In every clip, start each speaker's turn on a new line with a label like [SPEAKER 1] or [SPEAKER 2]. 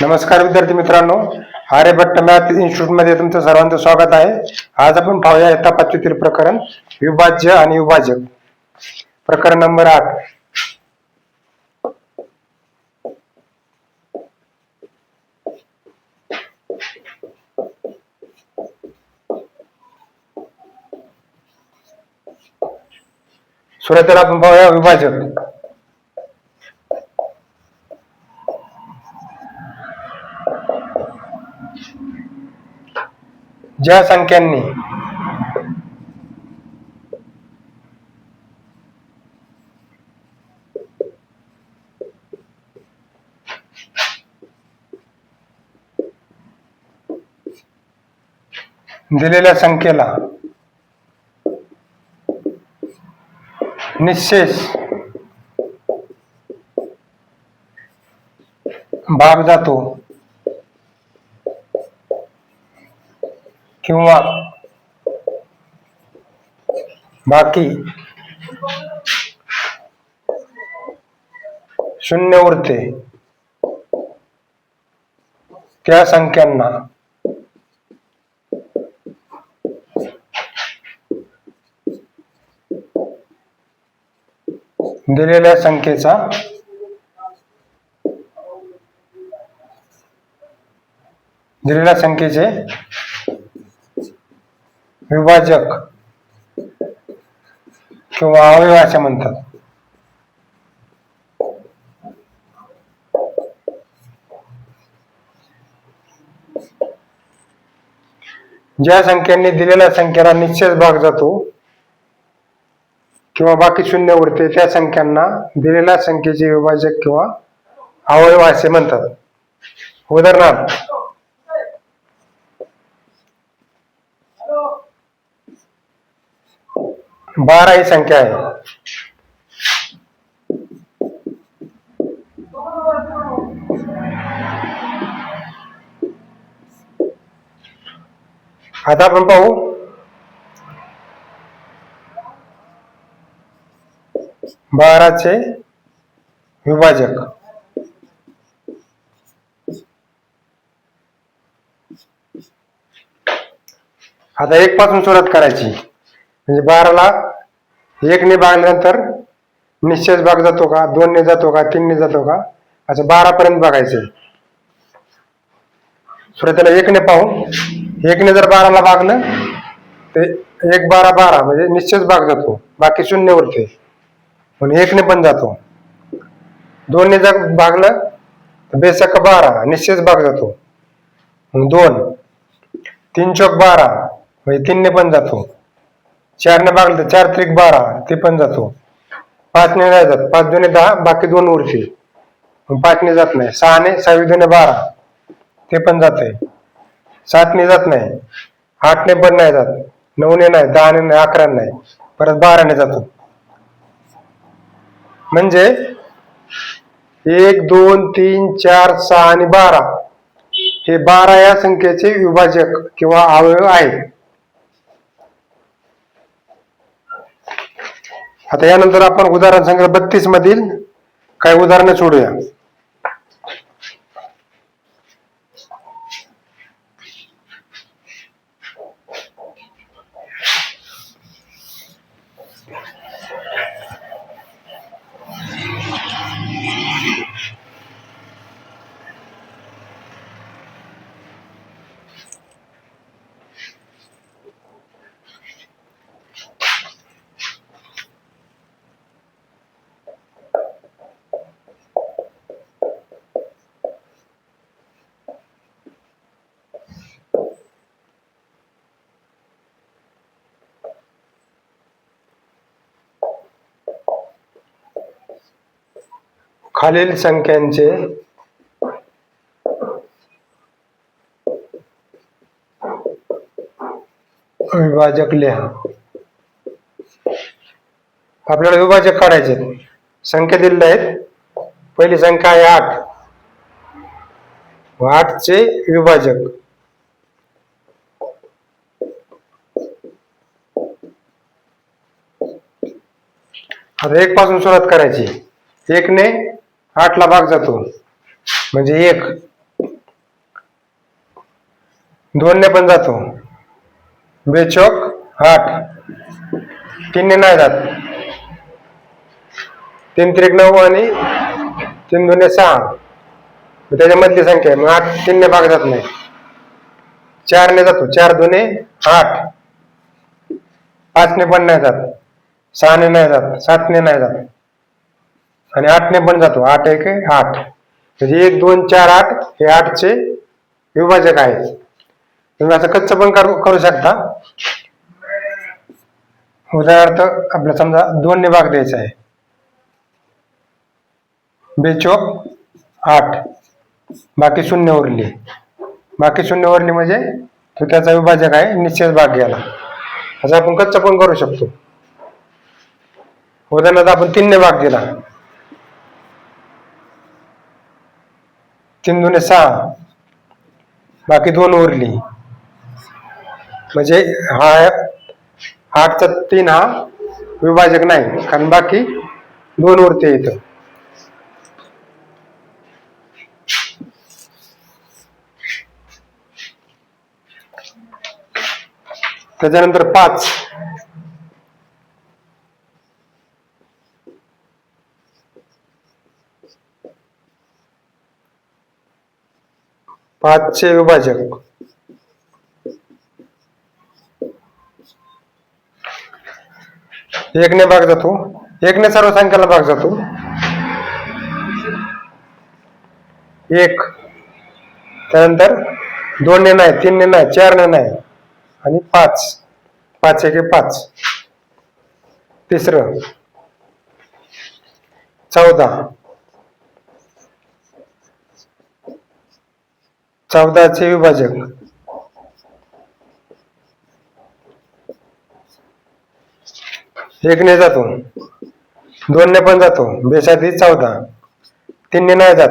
[SPEAKER 1] नमस्कार विद्यार्थी मित्रांनो, आर्यभट्ट मॅथ इन्स्टिट्यूट मध्ये तुमचं सर्वांचं स्वागत आहे. आज आपण पाहूया इयत्ता 5वीतील प्रकरण विभाज्य आणि विभाजक, प्रकरण नंबर 8. सुरुवातीला आपण पाहूया विभाजक. ज्या संख्यांनी दिलेल्या संख्येला निश्चेष भाग जातो किंवा बाकी शून्य उरते, त्या संख्यांना दिलेल्या संख्येचे विभाजक किंवा अवयव असे म्हणतात. ज्या संख्यांनी दिलेल्या संख्येला निश्चेष भाग जातो किंवा बाकी शून्य उरते, त्या संख्यांना दिलेल्या संख्येचे विभाजक किंवा अवयव असे म्हणतात. उदाहरणार्थ 12 ही संख्या आहे. आता आपण पाहू 12 चे विभाजक. आता 1 पासून सुरुवात करायची, म्हणजे 12 ला 1 ने भागल्यानंतर निश्चेष भाग जातो का, 2 ने जातो का, 3 ने जातो का, असं 12 पर्यंत बघायचंय. सुरुवातीला 1 ने पाहू. 1 ने जर 12 ला भागलं ते 1 12 12 म्हणजे निश्चेष भाग जातो, बाकी शून्य उरते, पण 1 ने पण जातो. 2 ने जर भागलं तर बेसक 12 निश्चेष भाग जातो, मग 2. 3 चौक 12 म्हणजे 3 ने पण जातो. 4 ने भागलं तर 4 त्रिक 12 ते पण जातो. 5 ने नाही जात, 5 2 10 बाकी 2 उरते, 5 ने जात नाही. 6 ने 6 2 12 ते पण जात आहे. 7 ने जात नाही, 8 ने पण नाही जात, 9 ने नाही, 10 ने नाही, 11 नाही, परत 12 ने जातो. म्हणजे 1 2 3 4 6 आणि 12 हे 12 या संख्येचे विभाजक किंवा अवयव आहेत. आता यानंतर आपण उदाहरण संख्या 32 मधील काही उदाहरणे सोडूया. खालील संख्यांचे विभाजक लिहा. आपल्याला विभाजक काढायचे. संख्या दिलेल्या आहेत. पहिली संख्या आहे 8. 8 चे विभाजक आता 1 पासून सुरुवात करायची. 1 ने 8 ला भाग जातो म्हणजे 1. 2 ने पण जातो, 2 चौक 8. 3 ने नाही जात, 3 त्रिक 9 आणि 3 दुने 6. त्याच्यामधली संख्या आहे, मग 8 3 ने भाग जात नाही. 4 ने जातो, 4 दुने 8. 5 ने पण नाही जात, 6 ने नाही जात, 7 ने नाही जात आणि 8 ने पण जातो. 8 1 8 म्हणजे 1 2 4 8 हे 8 चे विभाजक आहेत. तुम्ही असं कच्च पण करू शकता. उदाहरणार्थ आपल्याला समजा 2 ने भाग द्यायचा आहे, 2 चौक 8, बाकी 0 उरली. बाकी 0 उरली म्हणजे तो त्याचा विभाजक आहे, निश्चित भाग गेला. असं आपण कच्च पण करू शकतो. उदाहरणार्थ आपण 3 ने भाग दिला, 3 दुने 6, बाकी 2 उरली म्हणजे हा 8चा 3 हा विभाजक नाही, कारण बाकी 2 उरते इथं. त्याच्यानंतर 5. 5 चे विभाजक 1 ने भाग जातो, 1 ने सर्व संख्याला भाग जातो. 1, त्यानंतर 2 ने नाही, 3 ने नाही, 4 ने नाही आणि 5. 5 1 5. तिसरं 14. 14 चे विभाजक 1 ने जातो, 2 ने पण जातो, 2 7 14. 3 ने नाही जात,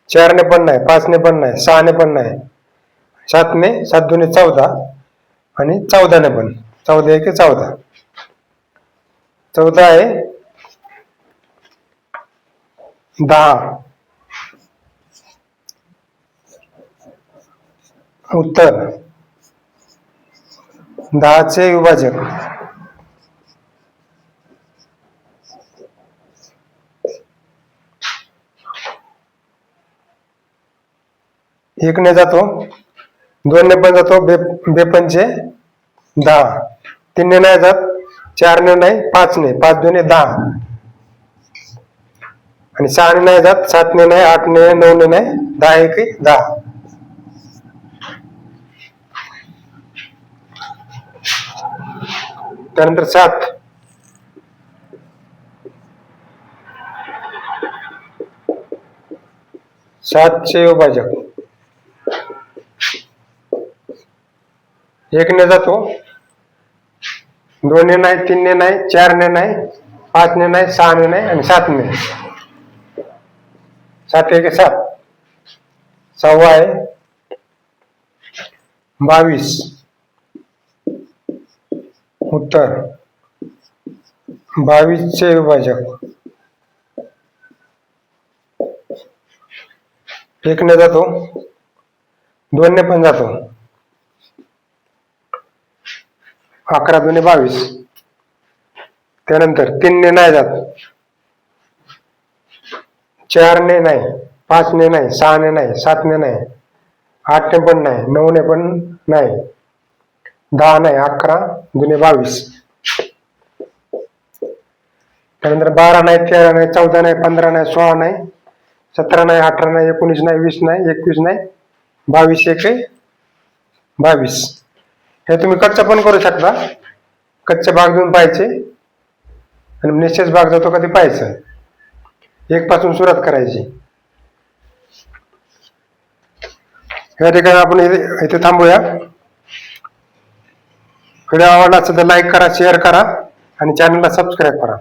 [SPEAKER 1] 4 ने पण नाही, 5 ने पण नाही, 6 ने पण नाही, 7 ने 7 दुने 14 आणि 14 ने पण. 14 1 14. 14 आहे 10. उत्तर 10 चे विभाजक 1 ने जातो, 2 ने पण जातो, 2 पंचे 10. 3 ने नाही जात, 4 ने नाही, 5 ने, 5 दुने 10 आणि 6 ने नाही जात, 7 ने नाही, 8 ने 9 ने नाही, 10 1 10. त्यानंतर 7. 7 चे विभाजक 1 ने जातो, 2 ने नाही, 3 ने नाही, 4 ने नाही, 5 ने नाही, 6 ने नाही आणि 7 ने. 7 1 7. 6 आहे 22. उत्तर 22 चे विभाजक 1 ने जातो, 2 ने पण जातो, 11 दुने 22. त्यानंतर 3 ने नाही जात, 4 ने नाही, 5 ने नाही, 6 ने नाही, 7 ने नाही, 8 ने पण नाही, 9 ने पण नाही, 10 नाही, 11 दुने 22. त्यानंतर 12 नाही, 13 नाही, 14 नाही, 15 नाही, 16 नाही, 17 नाही, 18 नाही, 19 नाही, 20 नाही, 21 नाही, 22 1 22. हे तुम्ही कच्चा पण करू शकता. कच्चे भाग देऊन पाहायचे आणि निश्चित भाग जातो कधी पाहायचं. 1 पासून सुरुवात करायची. या ठिकाणी आपण इथे थांबूया. व्हिडिओ आवडला असेल तर लाईक करा, शेअर करा आणि चॅनलला सबस्क्राईब करा.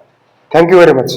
[SPEAKER 1] Thank you very much.